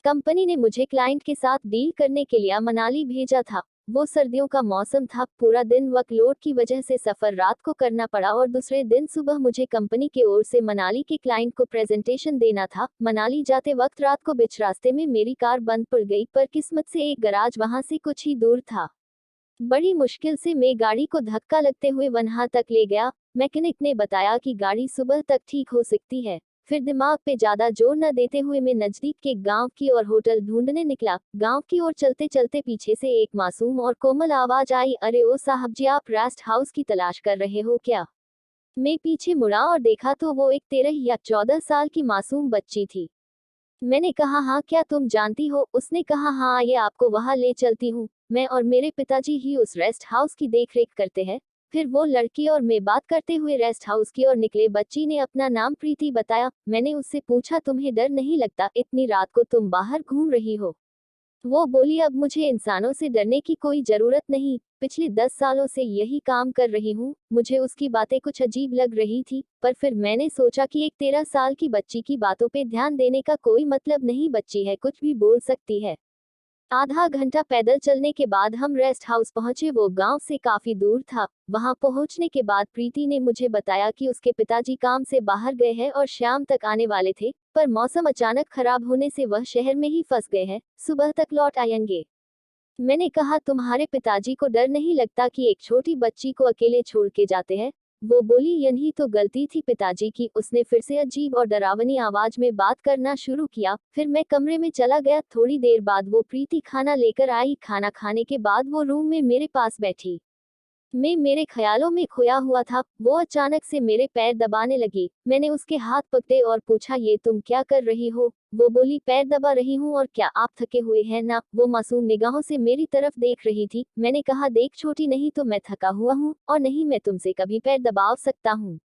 Company ने मुझे client के साथ डील करने के लिए मनाली भेजा था। वो सर्दियों का मौसम था, पूरा दिन वर्कलोड की वजह से सफर रात को करना पड़ा और दूसरे दिन सुबह मुझे कंपनी की ओर से मनाली के क्लाइंट को प्रेजेंटेशन देना था। मनाली जाते वक्त रात को बीच रास्ते में मेरी कार बंद पड़ गई, पर किस्मत से एक गराज वहां से कुछ ही दूर था। बड़ी मुश्किल से मैं गाड़ी को धक्का लगते हुए वनहा तक ले गया। मैकेनिक ने बताया कि गाड़ी सुबह तक ठीक हो सकती है। फिर दिमाग पे ज्यादा जोर न देते हुए मैं नजदीक के गांव की ओर होटल ढूंढने निकला। गांव की ओर चलते चलते पीछे से एक मासूम और कोमल आवाज आई, अरे ओ साहब जी, आप रेस्ट हाउस की तलाश कर रहे हो क्या? मैं पीछे मुड़ा और देखा तो वो एक 13 या 14 साल की मासूम बच्ची थी। मैंने कहा, हाँ क्या तुम जानती हो? उसने कहा, हाँ आइए आपको वहां ले चलती हूँ। मैं और मेरे पिताजी ही उस रेस्ट हाउस की देखरेख करते हैं। फिर वो लड़की और मैं बात करते हुए रेस्ट हाउस की ओर निकले। बच्ची ने अपना नाम प्रीति बताया। मैंने उससे पूछा, तुम्हें डर नहीं लगता? इतनी रात को तुम बाहर घूम रही हो? वो बोली, अब मुझे इंसानों से डरने की कोई जरूरत नहीं, पिछले 10 सालों से यही काम कर रही हूँ। मुझे उसकी बातें कुछ अजीब लग रही थी, पर फिर मैंने सोचा कि एक 13 साल की बच्ची की बातों पे ध्यान देने का कोई मतलब नहीं, बच्ची है, कुछ भी बोल सकती है। आधा घंटा पैदल चलने के बाद हम रेस्ट हाउस पहुंचे। वो गांव से काफी दूर था। वहां पहुंचने के बाद प्रीति ने मुझे बताया कि उसके पिताजी काम से बाहर गए हैं और शाम तक आने वाले थे, पर मौसम अचानक खराब होने से वह शहर में ही फंस गए हैं, सुबह तक लौट आएंगे। मैंने कहा, तुम्हारे पिताजी को डर नहीं लगता कि एक छोटी बच्ची को अकेले छोड़ के जाते हैं? वो बोली, यही तो गलती थी पिताजी की। उसने फिर से अजीब और डरावनी आवाज में बात करना शुरू किया। फिर मैं कमरे में चला गया। थोड़ी देर बाद वो प्रीति खाना लेकर आई। खाना खाने के बाद वो रूम में मेरे पास बैठी। मैं मेरे ख्यालों में खोया हुआ था। वो अचानक से मेरे पैर दबाने लगी। मैंने उसके हाथ पकड़े और पूछा, ये तुम क्या कर रही हो? वो बोली, पैर दबा रही हूँ। और क्या आप थके हुए हैं ना? वो मासूम निगाहों से मेरी तरफ देख रही थी। मैंने कहा, देख छोटी, नहीं तो मैं थका हुआ हूँ और नहीं मैं तुमसे कभी पैर दबा सकता हूँ।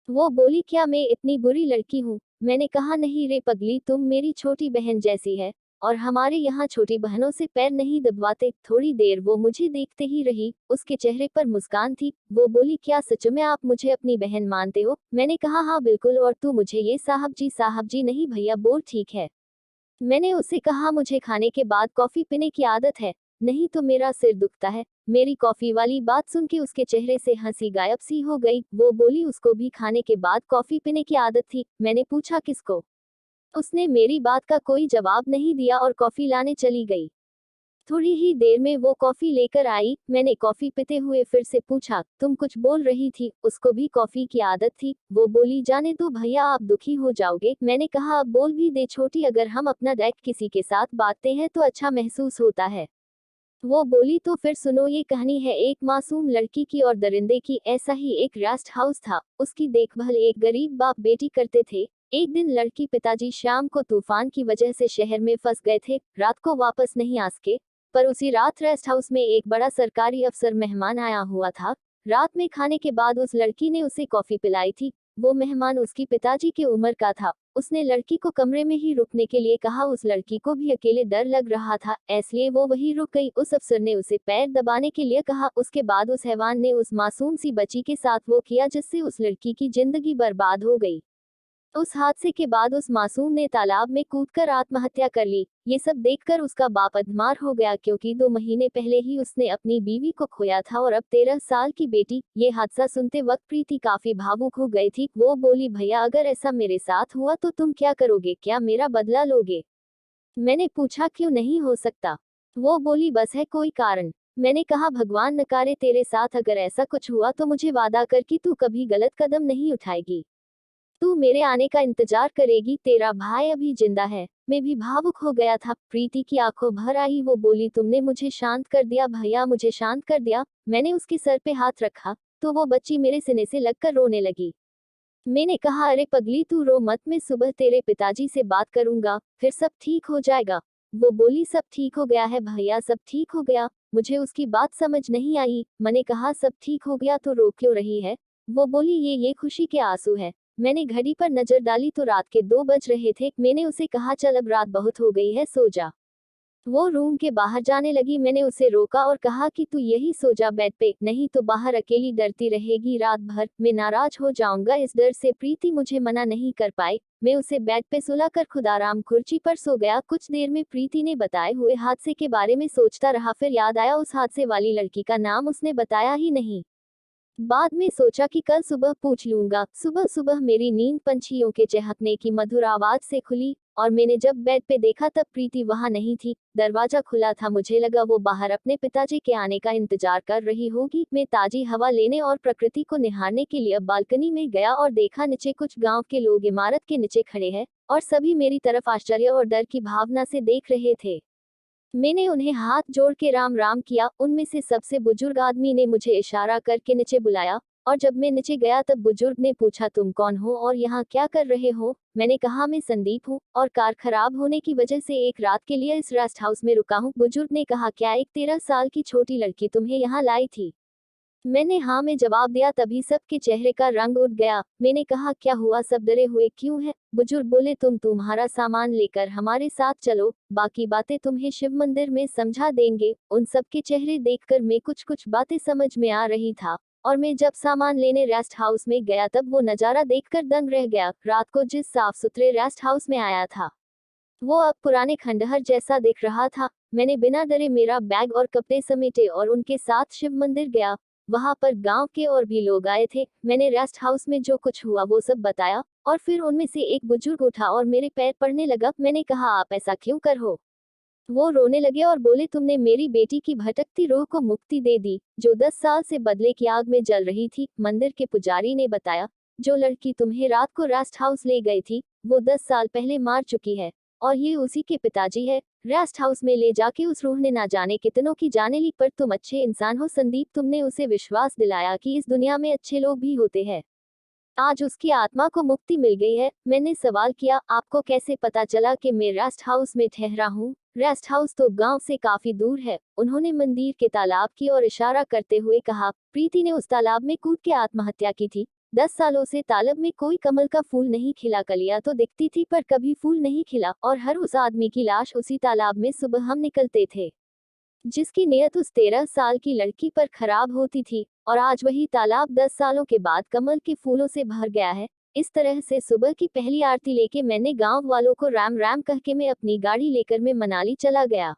वो बोली, क्या मैं इतनी बुरी लड़की हूँ? मैंने कहा, नहीं रे पगली, तुम मेरी छोटी बहन जैसी है, और हमारे यहाँ छोटी बहनों से पैर नहीं दबवाते। थोड़ी देर वो मुझे देखते ही रही। उसके चेहरे पर मुस्कान थी। वो बोली, क्या सच में आप मुझे अपनी बहन मानते हो? मैंने कहा, हाँ बिल्कुल। और तू मुझे ये साहब जी नहीं भैया बोल, ठीक है? मैंने उससे कहा, मुझे खाने के बाद कॉफी पीने की आदत है, नहीं तो मेरा सिर दुखता है। मेरी कॉफी वाली बात सुन के उसके चेहरे से हंसी गायब सी हो गई। वो बोली, उसको भी खाने के बाद कॉफी पीने की आदत थी। मैंने पूछा, किसको? उसने मेरी बात का कोई जवाब नहीं दिया और कॉफी लाने चली गई। थोड़ी ही देर में वो कॉफी लेकर आई। मैंने कॉफी पीते हुए फिर से पूछा, तुम कुछ बोल रही थी? उसको भी कॉफी की आदत थी। वो बोली, जाने दो भैया, आप दुखी हो जाओगे। मैंने कहा, अब बोल भी दे छोटी, अगर हम अपना डेट किसी के साथ बांटते हैं तो अच्छा महसूस होता है। वो बोली, तो फिर सुनो, ये कहानी है एक मासूम लड़की की और दरिंदे की। ऐसा ही एक रेस्ट हाउस था। उसकी देखभाल एक गरीब बाप बेटी करते थे। एक दिन लड़की पिताजी शाम को तूफान की वजह से शहर में फंस गए थे, रात को वापस नहीं आ सके। पर उसी रात रेस्ट हाउस में एक बड़ा सरकारी अफसर मेहमान आया हुआ था। रात में खाने के बाद उस लड़की ने उसे कॉफी पिलाई थी। वो मेहमान उसकी पिताजी की उम्र का था। उसने लड़की को कमरे में ही रुकने के लिए कहा। उस लड़की को भी अकेले डर लग रहा था, इसलिए वो वहीं रुक गई। उस अफसर ने उसे पैर दबाने के लिए कहा। उसके बाद उस हैवान ने उस मासूम सी बच्ची के साथ वो किया जिससे उस लड़की की जिंदगी बर्बाद हो गई। उस हादसे के बाद उस मासूम ने तालाब में कूदकर आत्महत्या कर ली। ये सब देखकर उसका बाप अधमार हो गया, क्योंकि 2 महीने पहले ही उसने अपनी बीवी को खोया था और अब 13 साल की बेटी। ये हादसा सुनते वक्त प्रीति काफी भावुक हो गई थी। वो बोली, भैया अगर ऐसा मेरे साथ हुआ तो तुम क्या करोगे? क्या मेरा बदला लोगे? मैंने पूछा, क्यों नहीं हो सकता? वो बोली, बस है कोई कारण। मैंने कहा, भगवान न करे तेरे साथ अगर ऐसा कुछ हुआ तो मुझे वादा कर कि तू कभी गलत कदम नहीं उठाएगी। तू मेरे आने का इंतजार करेगी, तेरा भाई अभी जिंदा है। मैं भी भावुक हो गया था। प्रीति की आंखों भर आई। वो बोली, तुमने मुझे शांत कर दिया भैया, मुझे शांत कर दिया। मैंने उसके सर पे हाथ रखा तो वो बच्ची मेरे सीने से लगकर रोने लगी। मैंने कहा, अरे पगली तू रो मत, मैं सुबह तेरे पिताजी से बात करूंगा, फिर सब ठीक हो जाएगा। वो बोली, सब ठीक हो गया है भैया, सब ठीक हो गया। मुझे उसकी बात समझ नहीं आई। मैंने कहा, सब ठीक हो गया तो रो क्यों रही है? वो बोली, ये खुशी के आंसू है। मैंने घड़ी पर नजर डाली तो रात के 2 बज रहे थे। मैंने उसे कहा, चल अब रात बहुत हो गई है, सो जा। वो रूम के बाहर जाने लगी। मैंने उसे रोका और कहा कि तू यही सो जा बेड पे, नहीं तो बाहर अकेली डरती रहेगी रात भर, मैं नाराज हो जाऊंगा। इस डर से प्रीति मुझे मना नहीं कर पाई। मैं उसे बेड पे सुलाकर खुद आराम कुर्सी पर सो गया। कुछ देर में प्रीति ने बताए हुए हादसे के बारे में सोचता रहा, फिर याद आया उस हादसे वाली लड़की का नाम उसने बताया ही नहीं। बाद में सोचा कि कल सुबह पूछ लूंगा। सुबह सुबह मेरी नींद पंछियों के चहकने की मधुर आवाज से खुली और मैंने जब बेड पे देखा तब प्रीति वहां नहीं थी। दरवाजा खुला था, मुझे लगा वो बाहर अपने पिताजी के आने का इंतजार कर रही होगी। मैं ताजी हवा लेने और प्रकृति को निहारने के लिए बालकनी में गया और देखा नीचे कुछ गांव के लोग इमारत के नीचे खड़े हैं और सभी मेरी तरफ आश्चर्य और डर की भावना से देख रहे थे। मैंने उन्हें हाथ जोड़ के राम राम किया। उनमें से सबसे बुजुर्ग आदमी ने मुझे इशारा करके नीचे बुलाया और जब मैं नीचे गया तब बुजुर्ग ने पूछा, तुम कौन हो और यहाँ क्या कर रहे हो? मैंने कहा, मैं संदीप हूँ और कार खराब होने की वजह से एक रात के लिए इस रेस्ट हाउस में रुका हूँ। बुजुर्ग ने कहा, क्या एक 13 साल की छोटी लड़की तुम्हें यहाँ लाई थी? मैंने हाँ में जवाब दिया। तभी सबके चेहरे का रंग उठ गया। मैंने कहा, क्या हुआ, सब डरे हुए क्यों है? बुजुर्ग बोले, तुम्हारा सामान लेकर हमारे साथ चलो, बाकी बातें तुम्हें शिव मंदिर में समझा देंगे। उन सबके चेहरे देखकर मैं कुछ बातें समझ में आ रही था और मैं जब सामान लेने रेस्ट हाउस में गया तब वो नजारा देखकर दंग रह गया। रात को जिस साफ सुथरे रेस्ट हाउस में आया था वो अब पुराने खंडहर जैसा दिख रहा था। मैंने बिना डरे मेरा बैग और कपड़े समेटे और उनके साथ शिव मंदिर गया। वहां पर गांव के और भी लोग आए थे। मैंने रेस्ट हाउस में जो कुछ हुआ वो सब बताया और फिर उनमें से एक बुजुर्ग उठा और मेरे पैर पड़ने लगा। मैंने कहा, आप ऐसा क्यों कर हो? वो रोने लगे और बोले, तुमने मेरी बेटी की भटकती रूह को मुक्ति दे दी, जो 10 साल से बदले की आग में जल रही थी। मंदिर के पुजारी ने बताया, जो लड़की तुम्हें रात को रेस्ट हाउस ले गई थी वो 10 साल पहले मार चुकी है और ये उसी के पिताजी है। रेस्ट हाउस में ले जाके उस रूह ने ना जाने कितनों की जाने ली, पर तुम अच्छे इंसान हो संदीप। तुमने उसे विश्वास दिलाया कि इस दुनिया में अच्छे लोग भी होते हैं। आज उसकी आत्मा को मुक्ति मिल गई है। मैंने सवाल किया, आपको कैसे पता चला कि मैं रेस्ट हाउस में ठहरा हूँ? रेस्ट हाउस तो गांव से काफी दूर है। उन्होंने मंदिर के तालाब की ओर इशारा करते हुए कहा, प्रीति ने उस तालाब में कूद के आत्महत्या की थी। 10 सालों से तालाब में कोई कमल का फूल नहीं खिला। कलियां तो दिखती थी पर कभी फूल नहीं खिला और हर उस आदमी की लाश उसी तालाब में सुबह हम निकलते थे जिसकी नीयत उस 13 साल की लड़की पर खराब होती थी। और आज वही तालाब 10 सालों के बाद कमल के फूलों से भर गया है। इस तरह से सुबह की पहली आरती लेके मैंने गांव वालों को राम राम कह के मैं अपनी गाड़ी लेकर मैं मनाली चला गया।